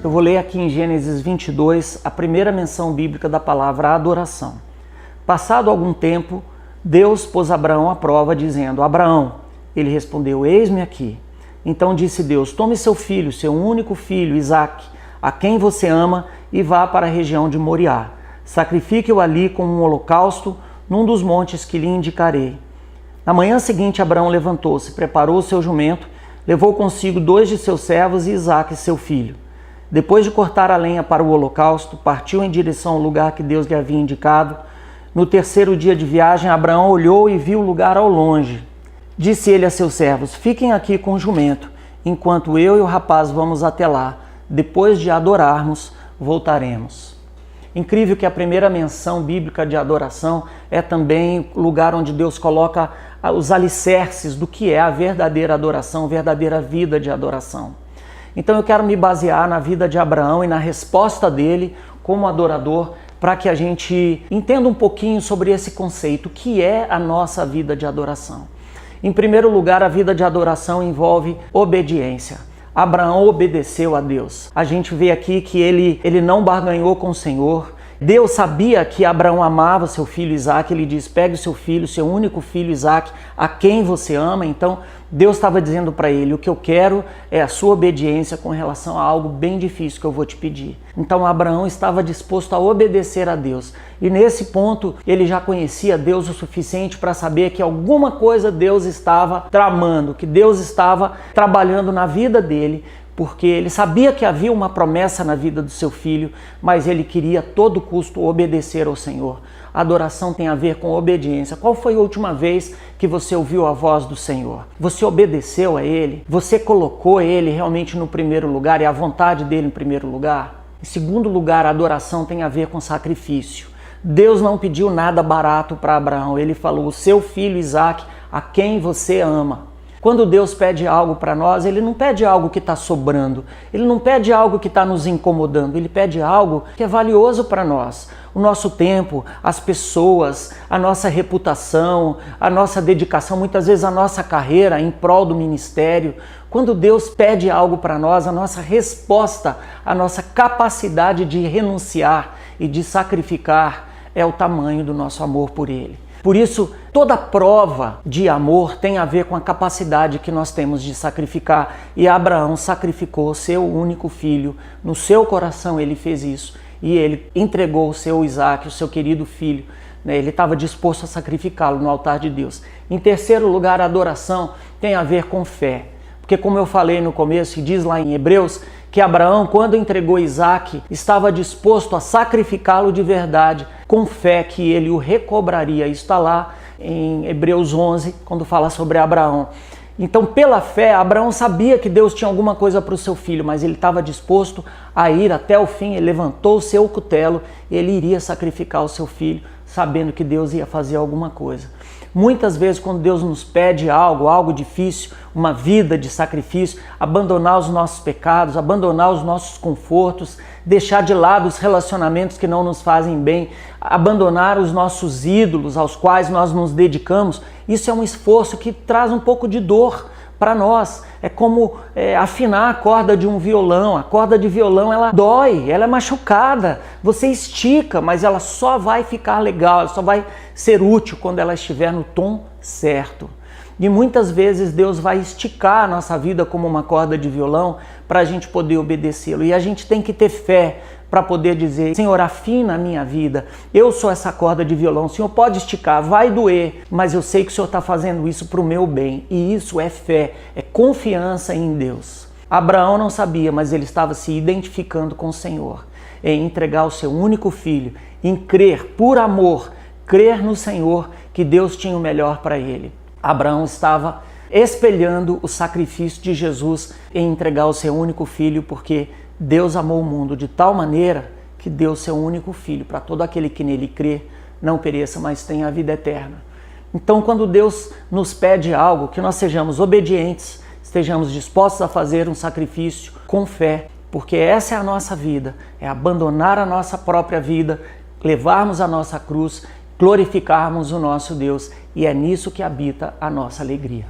Eu vou ler aqui em Gênesis 22 a primeira menção bíblica da palavra adoração. Passado algum tempo, Deus pôs Abraão à prova, dizendo: Abraão. Ele respondeu: Eis-me aqui. Então disse Deus: Tome seu filho, seu único filho, Isaque, a quem você ama, e vá para a região de Moriá. Sacrifique-o ali como um holocausto num dos montes que lhe indicarei. Na manhã seguinte, Abraão levantou-se, preparou o seu jumento, levou consigo 2 de seus servos e Isaque, seu filho. Depois de cortar a lenha para o holocausto, partiu em direção ao lugar que Deus lhe havia indicado. No terceiro dia de viagem, Abraão olhou e viu o lugar ao longe. Disse ele a seus servos: Fiquem aqui com o jumento, enquanto eu e o rapaz vamos até lá. Depois de adorarmos, voltaremos. Incrível que a primeira menção bíblica de adoração é também o lugar onde Deus coloca os alicerces do que é a verdadeira adoração, verdadeira vida de adoração. Então eu quero me basear na vida de Abraão e na resposta dele como adorador, para que a gente entenda um pouquinho sobre esse conceito, que é a nossa vida de adoração. Em primeiro lugar, a vida de adoração envolve obediência. Abraão obedeceu a Deus. A gente vê aqui que ele não barganhou com o Senhor. Deus sabia que Abraão amava seu filho Isaque. Ele diz: pegue o seu filho, seu único filho Isaque, a quem você ama. Então Deus estava dizendo para ele: o que eu quero é a sua obediência com relação a algo bem difícil que eu vou te pedir. Então Abraão estava disposto a obedecer a Deus. E nesse ponto ele já conhecia Deus o suficiente para saber que alguma coisa Deus estava tramando, que Deus estava trabalhando na vida dele, porque ele sabia que havia uma promessa na vida do seu filho, mas ele queria a todo custo obedecer ao Senhor. A adoração tem a ver com obediência. Qual foi a última vez que você ouviu a voz do Senhor? Você obedeceu a Ele? Você colocou Ele realmente no primeiro lugar e a vontade dele em primeiro lugar? Em segundo lugar, a adoração tem a ver com sacrifício. Deus não pediu nada barato para Abraão. Ele falou: o seu filho Isaque, a quem você ama. Quando Deus pede algo para nós, Ele não pede algo que está sobrando, Ele não pede algo que está nos incomodando, Ele pede algo que é valioso para nós. O nosso tempo, as pessoas, a nossa reputação, a nossa dedicação, muitas vezes a nossa carreira em prol do ministério. Quando Deus pede algo para nós, a nossa resposta, a nossa capacidade de renunciar e de sacrificar é o tamanho do nosso amor por Ele. Por isso, toda prova de amor tem a ver com a capacidade que nós temos de sacrificar. E Abraão sacrificou seu único filho. No seu coração ele fez isso. E ele entregou o seu Isaque, o seu querido filho. Ele estava disposto a sacrificá-lo no altar de Deus. Em terceiro lugar, a adoração tem a ver com fé. Porque como eu falei no começo, e diz lá em Hebreus, que Abraão, quando entregou Isaque, estava disposto a sacrificá-lo de verdade, com fé que ele o recobraria. Isso está lá em Hebreus 11, quando fala sobre Abraão. Então, pela fé, Abraão sabia que Deus tinha alguma coisa para o seu filho, mas ele estava disposto a ir até o fim. Ele levantou o seu cutelo, ele iria sacrificar o seu filho, sabendo que Deus ia fazer alguma coisa. Muitas vezes, quando Deus nos pede algo difícil, uma vida de sacrifício, abandonar os nossos pecados, abandonar os nossos confortos, deixar de lado os relacionamentos que não nos fazem bem, abandonar os nossos ídolos aos quais nós nos dedicamos, isso é um esforço que traz um pouco de dor para nós. É como afinar a corda de um violão. A corda de violão, ela dói, ela é machucada. Você estica, mas ela só vai ficar legal, ela só vai ser útil quando ela estiver no tom certo. E muitas vezes Deus vai esticar a nossa vida como uma corda de violão para a gente poder obedecê-lo. E a gente tem que ter fé para poder dizer: Senhor, afina a minha vida, eu sou essa corda de violão, o Senhor pode esticar, vai doer, mas eu sei que o Senhor está fazendo isso para o meu bem. E isso é fé, é confiança em Deus. Abraão não sabia, mas ele estava se identificando com o Senhor, em entregar o seu único filho, em crer por amor, crer no Senhor que Deus tinha o melhor para ele. Abraão estava espelhando o sacrifício de Jesus em entregar o seu único filho, porque Deus amou o mundo de tal maneira que deu o seu único filho para todo aquele que nele crê, não pereça, mas tenha a vida eterna. Então, quando Deus nos pede algo, que nós sejamos obedientes, estejamos dispostos a fazer um sacrifício com fé, porque essa é a nossa vida, é abandonar a nossa própria vida, levarmos a nossa cruz, glorificarmos o nosso Deus, e é nisso que habita a nossa alegria.